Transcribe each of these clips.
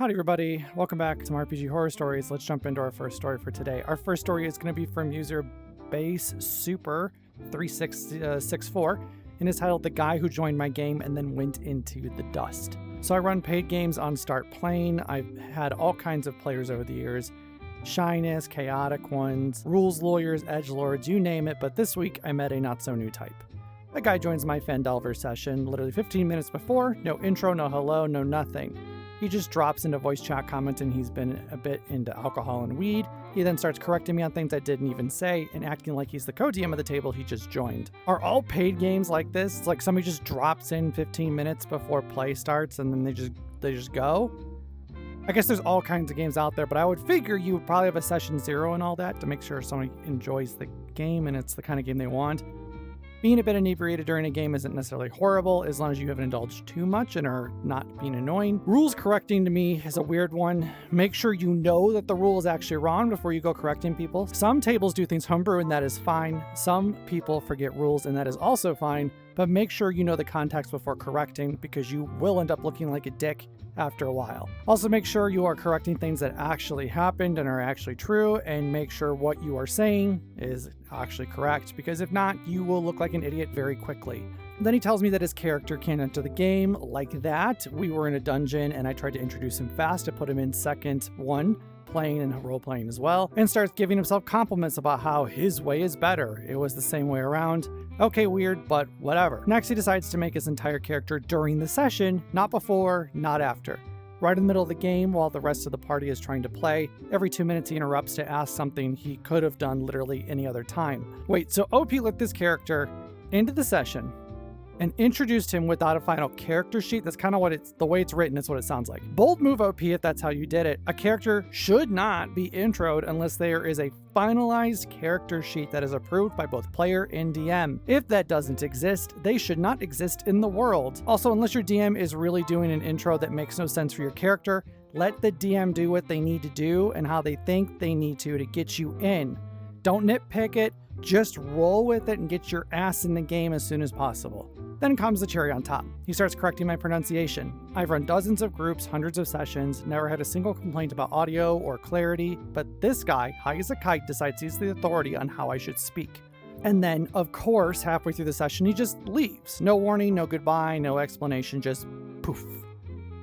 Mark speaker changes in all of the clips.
Speaker 1: Howdy everybody, welcome back to some RPG Horror Stories. Let's jump into our first story for today. Our first story is going to be from user BaseSuper3664 and is titled The Guy Who Joined My Game and Then Went Into the Dust. So I run paid games on Start Playing. I've had all kinds of players over the years. Shyness, chaotic ones, rules lawyers, edgelords, you name it, but this week I met a not-so-new type. A guy joins my Fendelver session literally 15 minutes before, no intro, no hello, no nothing. He just drops into voice chat commenting he's been a bit into alcohol and weed. He then starts correcting me on things I didn't even say and acting like he's the co-DM of the table he just joined. Are all paid games like this? It's like somebody just drops in 15 minutes before play starts and then they just go? I guess there's all kinds of games out there, but I would figure you would probably have a session 0 and all that to make sure somebody enjoys the game and it's the kind of game they want. Being a bit inebriated during a game isn't necessarily horrible as long as you haven't indulged too much and are not being annoying. Rules correcting to me is a weird one. Make sure you know that the rule is actually wrong before you go correcting people. Some tables do things homebrew and that is fine. Some people forget rules and that is also fine, but make sure you know the context before correcting because you will end up looking like a dick after a while. Also make sure you are correcting things that actually happened and are actually true, and make sure what you are saying is actually correct, because if not, you will look like an idiot very quickly. Then he tells me that his character can't enter the game like that. We were in a dungeon and I tried to introduce him fast to put him in second one, playing and role-playing as well, and starts giving himself compliments about how his way is better. It was the same way around. Okay, weird, but whatever. Next, he decides to make his entire character during the session, not before, not after. Right in the middle of the game, while the rest of the party is trying to play, every 2 minutes he interrupts to ask something he could have done literally any other time. Wait, so OP let this character into the session and introduced him without a final character sheet? That's kind of the way it's written, it's what it sounds like. Bold move, OP, if that's how you did it. A character should not be introed unless there is a finalized character sheet that is approved by both player and DM. If that doesn't exist, they should not exist in the world. Also, unless your DM is really doing an intro that makes no sense for your character, let the DM do what they need to do and how they think they need to get you in. Don't nitpick it, just roll with it and get your ass in the game as soon as possible. Then comes the cherry on top. He starts correcting my pronunciation. I've run dozens of groups, hundreds of sessions, never had a single complaint about audio or clarity, but this guy, high as a kite, decides he's the authority on how I should speak. And then, of course, halfway through the session, he just leaves. No warning, no goodbye, no explanation, just poof.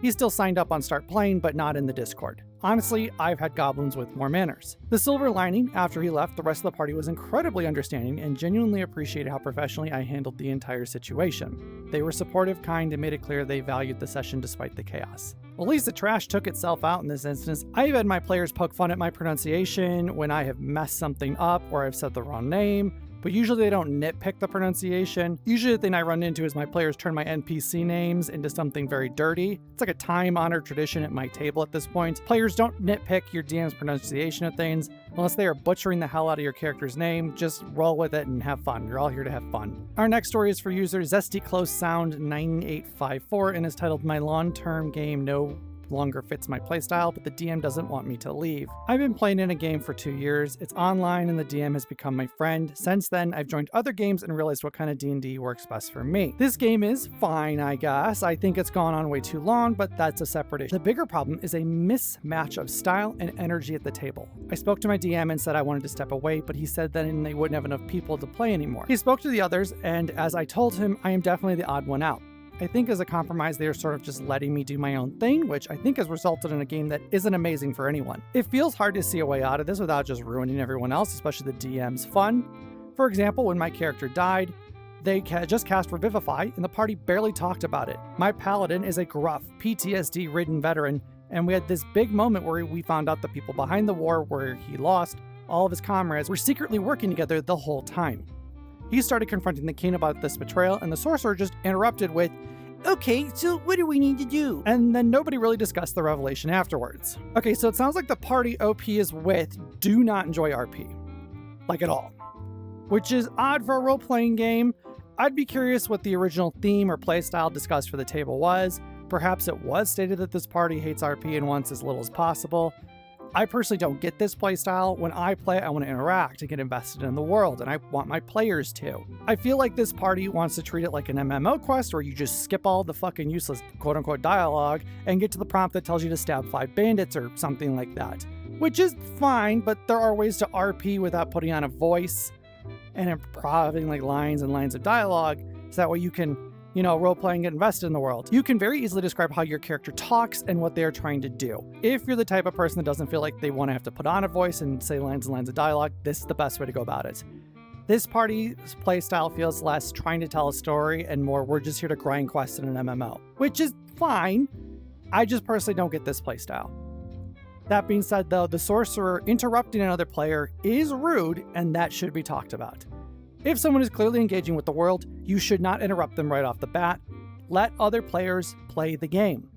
Speaker 1: He's still signed up on Start Playing, but not in the Discord. Honestly, I've had goblins with more manners. The silver lining, after he left, the rest of the party was incredibly understanding and genuinely appreciated how professionally I handled the entire situation. They were supportive, kind, and made it clear they valued the session despite the chaos. Well, at least the trash took itself out in this instance. I've had my players poke fun at my pronunciation when I have messed something up or I've said the wrong name, but usually they don't nitpick the pronunciation. Usually the thing I run into is my players turn my NPC names into something very dirty. It's like a time-honored tradition at my table at this point. Players don't nitpick your DM's pronunciation of things unless they are butchering the hell out of your character's name. Just roll with it and have fun. You're all here to have fun. Our next story is for user Zesty Close Sound 9854 and is titled My Long-Term Game No Longer Fits My Playstyle, but the DM doesn't want me to leave. I've been playing in a game for 2 years. It's online and the DM has become my friend. Since then, I've joined other games and realized what kind of D&D works best for me. This game is fine, I guess. I think it's gone on way too long, but that's a separate issue. The bigger problem is a mismatch of style and energy at the table. I spoke to my DM and said I wanted to step away, but he said then they wouldn't have enough people to play anymore. He spoke to the others, and as I told him, I am definitely the odd one out. I think as a compromise, they are sort of just letting me do my own thing, which I think has resulted in a game that isn't amazing for anyone. It feels hard to see a way out of this without just ruining everyone else, especially the DM's fun. For example, when my character died, they just cast Revivify and the party barely talked about it. My paladin is a gruff, PTSD-ridden veteran, and we had this big moment where we found out the people behind the war where he lost all of his comrades were secretly working together the whole time. He started confronting the king about this betrayal, and the sorcerer just interrupted with, "Okay, so what do we need to do?" And then nobody really discussed the revelation afterwards. Okay, so it sounds like the party OP is with do not enjoy RP. Like at all. Which is odd for a role-playing game. I'd be curious what the original theme or playstyle discussed for the table was. Perhaps it was stated that this party hates RP and wants as little as possible. I personally don't get this playstyle. When I play, I want to interact and get invested in the world, and I want my players to. I feel like this party wants to treat it like an MMO quest where you just skip all the fucking useless quote-unquote dialogue and get to the prompt that tells you to stab 5 bandits or something like that. Which is fine, but there are ways to RP without putting on a voice and improving like lines and lines of dialogue, so that way you can, role-play and get invested in the world. You can very easily describe how your character talks and what they're trying to do. If you're the type of person that doesn't feel like they want to have to put on a voice and say lines and lines of dialogue, this is the best way to go about it. This party's playstyle feels less trying to tell a story and more we're just here to grind quests in an MMO, which is fine. I just personally don't get this playstyle. That being said, though, the sorcerer interrupting another player is rude, and that should be talked about. If someone is clearly engaging with the world, you should not interrupt them right off the bat. Let other players play the game.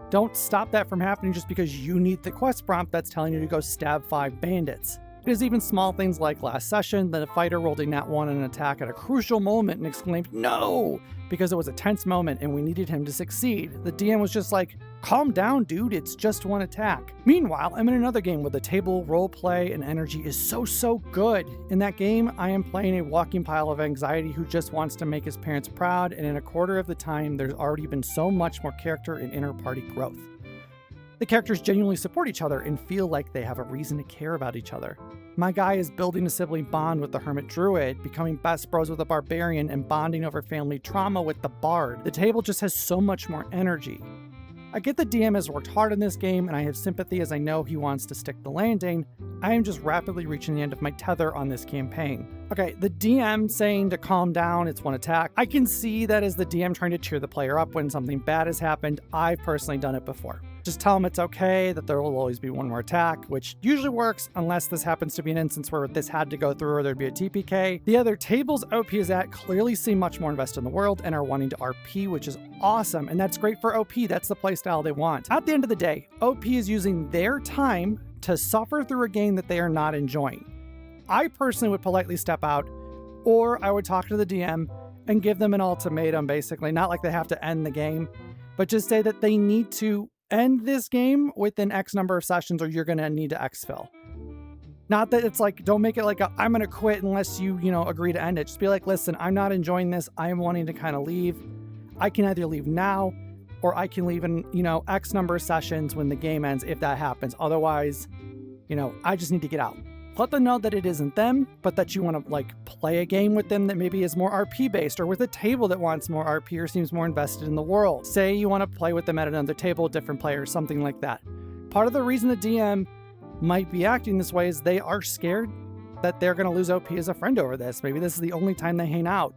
Speaker 1: Don't stop that from happening just because you need the quest prompt that's telling you to go stab 5 bandits. It is even small things like last session, that a fighter rolled a nat 1 on an attack at a crucial moment and exclaimed, "No!" because it was a tense moment and we needed him to succeed. The DM was just like, "Calm down, dude, it's just 1 attack." Meanwhile, I'm in another game where the table roleplay and energy is so good. In that game, I am playing a walking pile of anxiety who just wants to make his parents proud, and in a quarter of the time, there's already been so much more character and inner party growth. The characters genuinely support each other and feel like they have a reason to care about each other. My guy is building a sibling bond with the hermit druid, becoming best bros with a barbarian, and bonding over family trauma with the bard. The table just has so much more energy. I get the DM has worked hard in this game, and I have sympathy as I know he wants to stick the landing. I am just rapidly reaching the end of my tether on this campaign. Okay, the DM saying to calm down, it's 1 attack. I can see that as the DM trying to cheer the player up when something bad has happened. I've personally done it before. Just tell them it's okay, that there will always be 1 more attack, which usually works unless this happens to be an instance where this had to go through or there'd be a TPK. The other tables OP is at clearly seem much more invested in the world and are wanting to RP, which is awesome, and that's great for OP. That's the playstyle they want. At the end of the day, OP is using their time to suffer through a game that they are not enjoying. I personally would politely step out, or I would talk to the DM and give them an ultimatum, basically. Not like they have to end the game, but just say that they need to end this game within X number of sessions or you're going to need to exfil. Not that it's like, don't make it like I'm going to quit unless you agree to end it. Just be like, listen, I'm not enjoying this. I am wanting to kind of leave. I can either leave now or I can leave in, X number of sessions when the game ends if that happens. Otherwise, I just need to get out. Let them know that it isn't them, but that you want to play a game with them that maybe is more RP based, or with a table that wants more RP or seems more invested in the world. Say you want to play with them at another table, different players, something like that. Part of the reason the DM might be acting this way is they are scared that they're going to lose OP as a friend over this. Maybe this is the only time they hang out.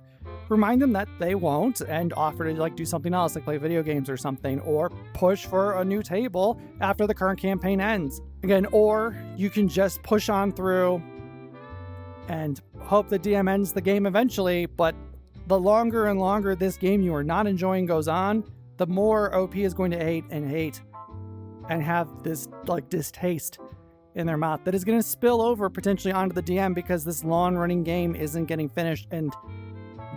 Speaker 1: Remind them that they won't, and offer to do something else, like play video games or something, or push for a new table after the current campaign ends. Again, or you can just push on through and hope the DM ends the game eventually, but the longer and longer this game you are not enjoying goes on, the more OP is going to hate and have this distaste in their mouth that is going to spill over potentially onto the DM because this long-running game isn't getting finished, and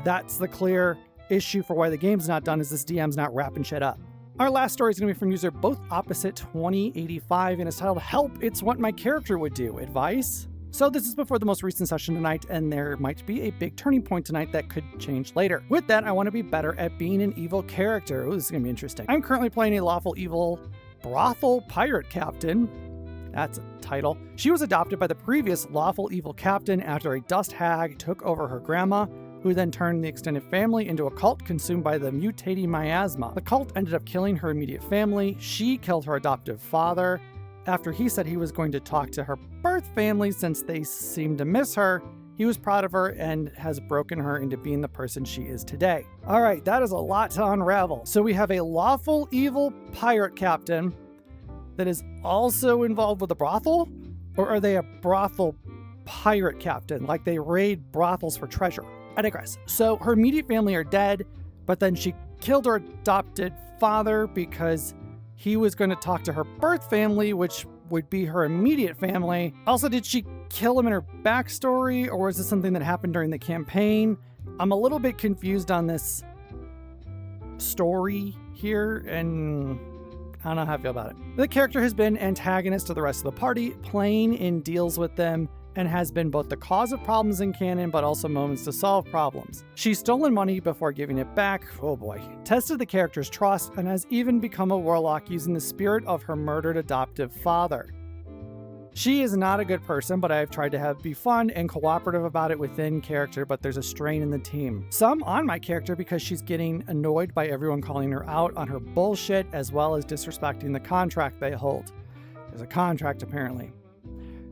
Speaker 1: that's the clear issue for why the game's not done, is this DM's not wrapping shit up. Our last story is going to be from user Both Opposite 2085, and it's titled "Help, It's What My Character Would Do. Advice?" So this is before the most recent session tonight, and there might be a big turning point tonight that could change later. With that, I want to be better at being an evil character. Ooh, this is going to be interesting. I'm currently playing a lawful evil brothel pirate captain. That's a title. She was adopted by the previous lawful evil captain after a dust hag took over her grandma, who then turned the extended family into a cult consumed by the mutating miasma. The cult ended up killing her immediate family. She killed her adoptive father after he said he was going to talk to her birth family since they seemed to miss her. He was proud of her and has broken her into being the person she is today. All right, that is a lot to unravel. So we have a lawful evil pirate captain that is also involved with a brothel? Or are they a brothel pirate captain, like they raid brothels for treasure? I digress. So her immediate family are dead, but then she killed her adopted father because he was going to talk to her birth family, which would be her immediate family. Also, did she kill him in her backstory, or was this something that happened during the campaign? I'm a little bit confused on this story here, and I don't know how I feel about it. The character has been antagonist to the rest of the party, playing in deals with them, and has been both the cause of problems in canon, but also moments to solve problems. She's stolen money before giving it back, oh boy, tested the character's trust, and has even become a warlock using the spirit of her murdered adoptive father. She is not a good person, but I've tried to be fun and cooperative about it within character, but there's a strain in the team. Some on my character because she's getting annoyed by everyone calling her out on her bullshit, as well as disrespecting the contract they hold. There's a contract, apparently.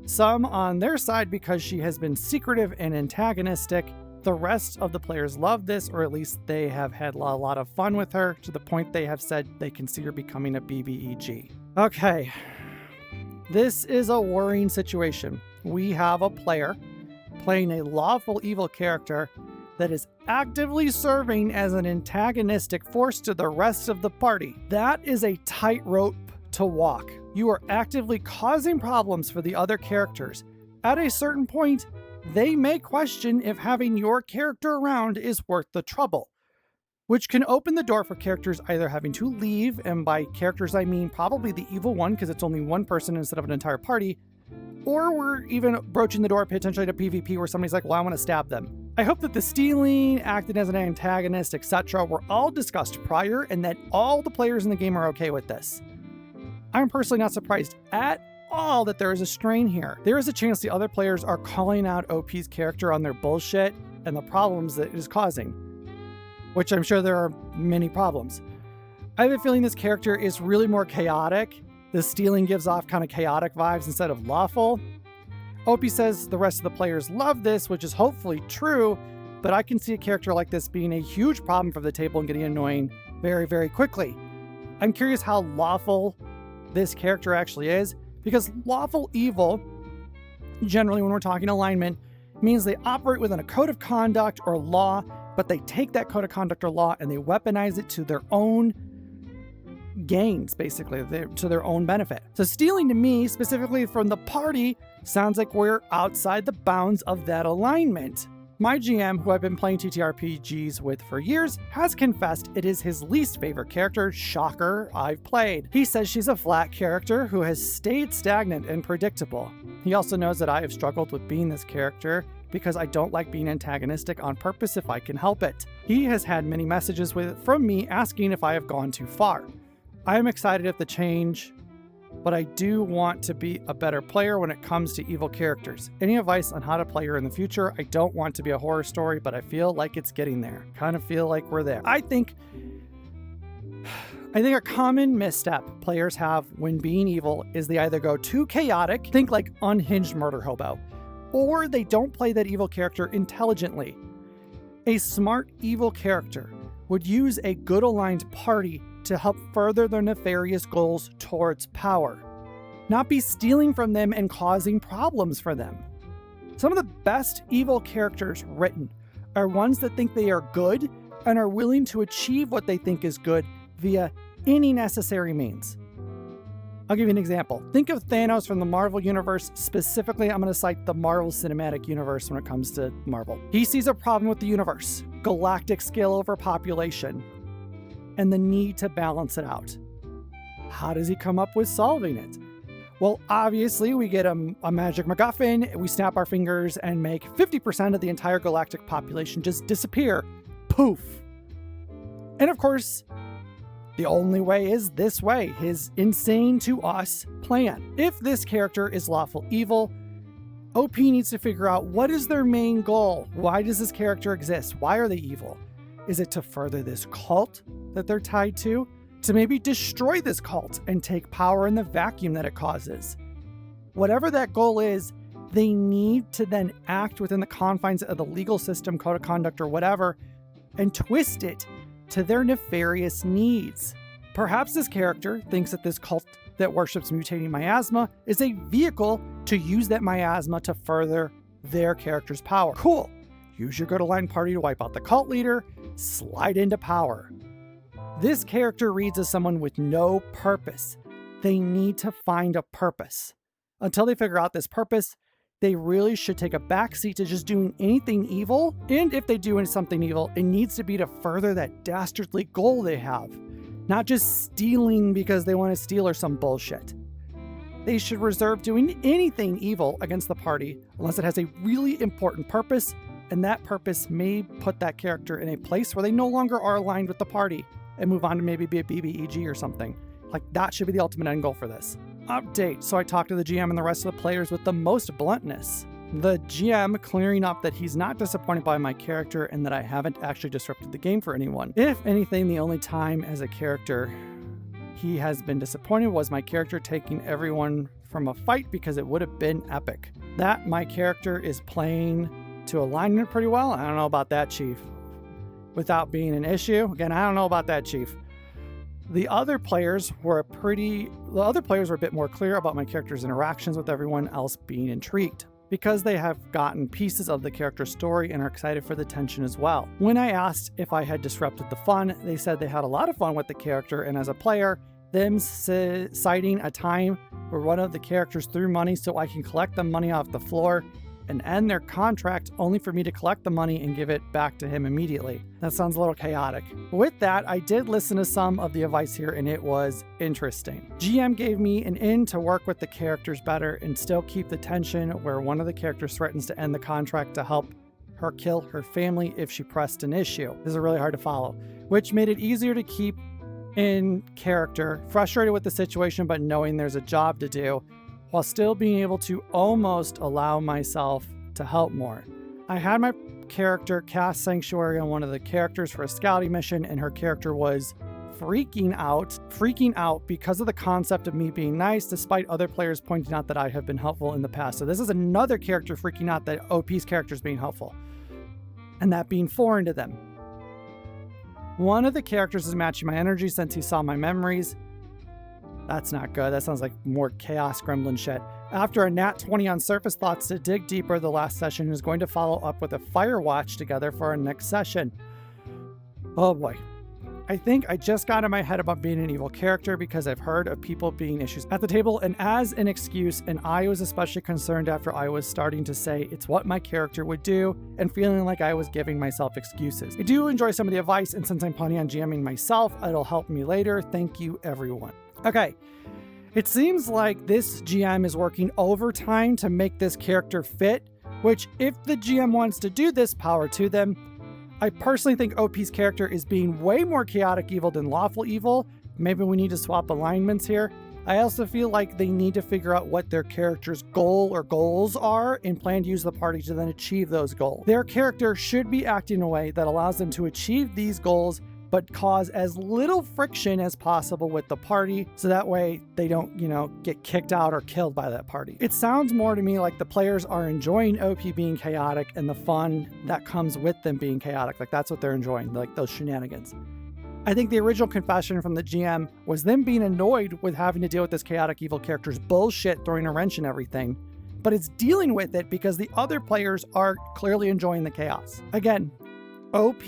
Speaker 1: Some on their side because she has been secretive and antagonistic. The rest of the players love this, or at least they have had a lot of fun with her, to the point they have said they can see her becoming a BBEG. Okay. This is a worrying situation. We have a player playing a lawful evil character that is actively serving as an antagonistic force to the rest of the party. That is a tightrope to walk. You are actively causing problems for the other characters. At a certain point, they may question if having your character around is worth the trouble, which can open the door for characters either having to leave, and by characters I mean probably the evil one because it's only one person instead of an entire party, or we're even broaching the door potentially to PvP where somebody's like, well, I want to stab them. I hope that the stealing, acting as an antagonist, etc. were all discussed prior and that all the players in the game are okay with this. I'm personally not surprised at all that there is a strain here. There is a chance the other players are calling out OP's character on their bullshit and the problems that it is causing, which I'm sure there are many problems. I have a feeling this character is really more chaotic. The stealing gives off kind of chaotic vibes instead of lawful. OP says the rest of the players love this, which is hopefully true, but I can see a character like this being a huge problem for the table and getting annoying very, very quickly. I'm curious how lawful this character actually is, because lawful evil, generally when we're talking alignment, means they operate within a code of conduct or law, but they take that code of conduct or law and they weaponize it to their own gains, basically, to their own benefit. So stealing to me, specifically from the party, sounds like we're outside the bounds of that alignment. My GM, who I've been playing TTRPGs with for years, has confessed it is his least favorite character, shocker, I've played. He says she's a flat character who has stayed stagnant and predictable. He also knows that I have struggled with being this character because I don't like being antagonistic on purpose if I can help it. He has had many messages from me asking if I have gone too far. I am excited at the change, but I do want to be a better player when it comes to evil characters. Any advice on how to play her in the future? I don't want to be a horror story, but I feel like it's getting there. Kind of feel like we're there. I think a common misstep players have when being evil is they either go too chaotic, think like unhinged murder hobo, or they don't play that evil character intelligently. A smart evil character would use a good aligned party to help further their nefarious goals towards power, not be stealing from them and causing problems for them. Some of the best evil characters written are ones that think they are good and are willing to achieve what they think is good via any necessary means. I'll give you an example. Think of Thanos from the Marvel Universe. Specifically, I'm going to cite the Marvel Cinematic Universe when it comes to Marvel. He sees a problem with the universe, galactic scale over population, and the need to balance it out. How does he come up with solving it? Well, obviously, we get a magic MacGuffin, we snap our fingers and make 50% of the entire galactic population just disappear. Poof. And of course, the only way is this way, his insane to us plan. If this character is lawful evil, OP needs to figure out what is their main goal. Why does this character exist? Why are they evil? Is it to further this cult that they're tied to? To maybe destroy this cult and take power in the vacuum that it causes? Whatever that goal is, they need to then act within the confines of the legal system, code of conduct, or whatever, and twist it to their nefarious needs. Perhaps this character thinks that this cult that worships mutating miasma is a vehicle to use that miasma to further their character's power. Cool. Use your good aligned party to wipe out the cult leader, slide into power. This character reads as someone with no purpose. They need to find a purpose. Until they figure out this purpose, they really should take a backseat to just doing anything evil. And if they do something evil, it needs to be to further that dastardly goal they have. not just stealing because they want to steal or some bullshit. They should reserve doing anything evil against the party unless it has a really important purpose, and that purpose may put that character in a place where they no longer are aligned with the party and move on to maybe be a BBEG or something. Like, that should be the ultimate end goal for this. Update. So I talked to the GM and the rest of the players with the most bluntness. The GM clearing up that he's not disappointed by my character and that I haven't actually disrupted the game for anyone. If anything, the only time as a character he has been disappointed was my character taking everyone from a fight because it would have been epic. That my character is playing to alignment pretty well. I don't know about that, Chief. Without being an issue. Again, I don't know about that, Chief. The other players were a bit more clear about my character's interactions with everyone else being intrigued, because they have gotten pieces of the character's story and are excited for the tension as well. When I asked if I had disrupted the fun, they said they had a lot of fun with the character, and as a player, them citing a time where one of the characters threw money so I can collect the money off the floor and end their contract only for me to collect the money and give it back to him immediately. That sounds a little chaotic. With that, I did listen to some of the advice here and it was interesting. GM gave me an in to work with the characters better and still keep the tension where one of the characters threatens to end the contract to help her kill her family if she pressed an issue. This is really hard to follow, which made it easier to keep in character, frustrated with the situation but knowing there's a job to do, while still being able to almost allow myself to help more. I had my character cast Sanctuary on one of the characters for a scouting mission, and her character was freaking out because of the concept of me being nice, despite other players pointing out that I have been helpful in the past. So this is another character freaking out that OP's character is being helpful, and that being foreign to them. One of the characters is matching my energy since he saw my memories. That's not good. That sounds like more chaos gremlin shit. After a nat 20 on surface thoughts to dig deeper, the last session is going to follow up with a fire watch together for our next session. Oh boy. I think I just got in my head about being an evil character because I've heard of people being issues at the table and as an excuse, and I was especially concerned after I was starting to say it's what my character would do and feeling like I was giving myself excuses. I do enjoy some of the advice, and since I'm planning on GMing myself, it'll help me later. Thank you, everyone. Okay, it seems like this GM is working overtime to make this character fit, which if the GM wants to do this, power to them. I personally think OP's character is being way more chaotic evil than lawful evil. Maybe we need to swap alignments here. I also feel like they need to figure out what their character's goal or goals are and plan to use the party to then achieve those goals. Their character should be acting in a way that allows them to achieve these goals but cause as little friction as possible with the party, so that way they don't, get kicked out or killed by that party. It sounds more to me like the players are enjoying OP being chaotic and the fun that comes with them being chaotic. Like, that's what they're enjoying, like those shenanigans. I think the original confession from the GM was them being annoyed with having to deal with this chaotic evil character's bullshit, throwing a wrench in everything, but it's dealing with it because the other players are clearly enjoying the chaos. Again, OP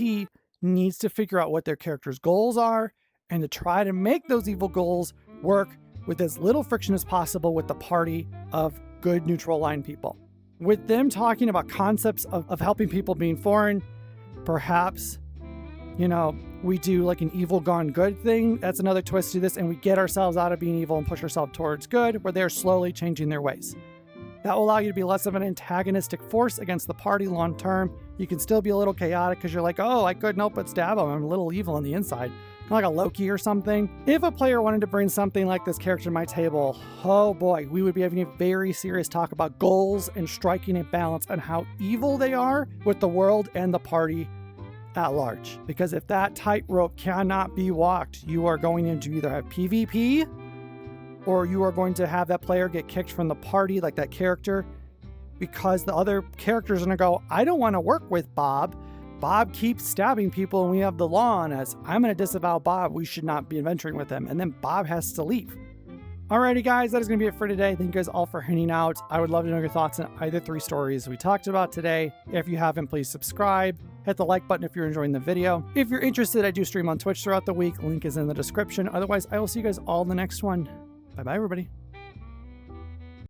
Speaker 1: needs to figure out what their character's goals are and to try to make those evil goals work with as little friction as possible with the party of good neutral line people. With them talking about concepts of helping people being foreign, perhaps, we do like an evil gone good thing. That's another twist to this, and we get ourselves out of being evil and push ourselves towards good, where they're slowly changing their ways. That will allow you to be less of an antagonistic force against the party long term. You can still be a little chaotic because you're like, oh, I couldn't help but stab him. I'm a little evil on the inside. Kind of like a Loki or something. If a player wanted to bring something like this character to my table, oh boy, we would be having a very serious talk about goals and striking a balance on how evil they are with the world and the party at large. Because if that tightrope cannot be walked, you are going into either have PvP or you are going to have that player get kicked from the party, like that character, because the other characters are going to go, I don't want to work with Bob. Bob keeps stabbing people and we have the law on us. I'm going to disavow Bob. We should not be adventuring with him. And then Bob has to leave. Alrighty, guys, that is going to be it for today. Thank you guys all for hanging out. I would love to know your thoughts on either 3 stories we talked about today. If you haven't, please subscribe. Hit the like button if you're enjoying the video. If you're interested, I do stream on Twitch throughout the week. Link is in the description. Otherwise, I will see you guys all in the next one. Bye-bye, everybody.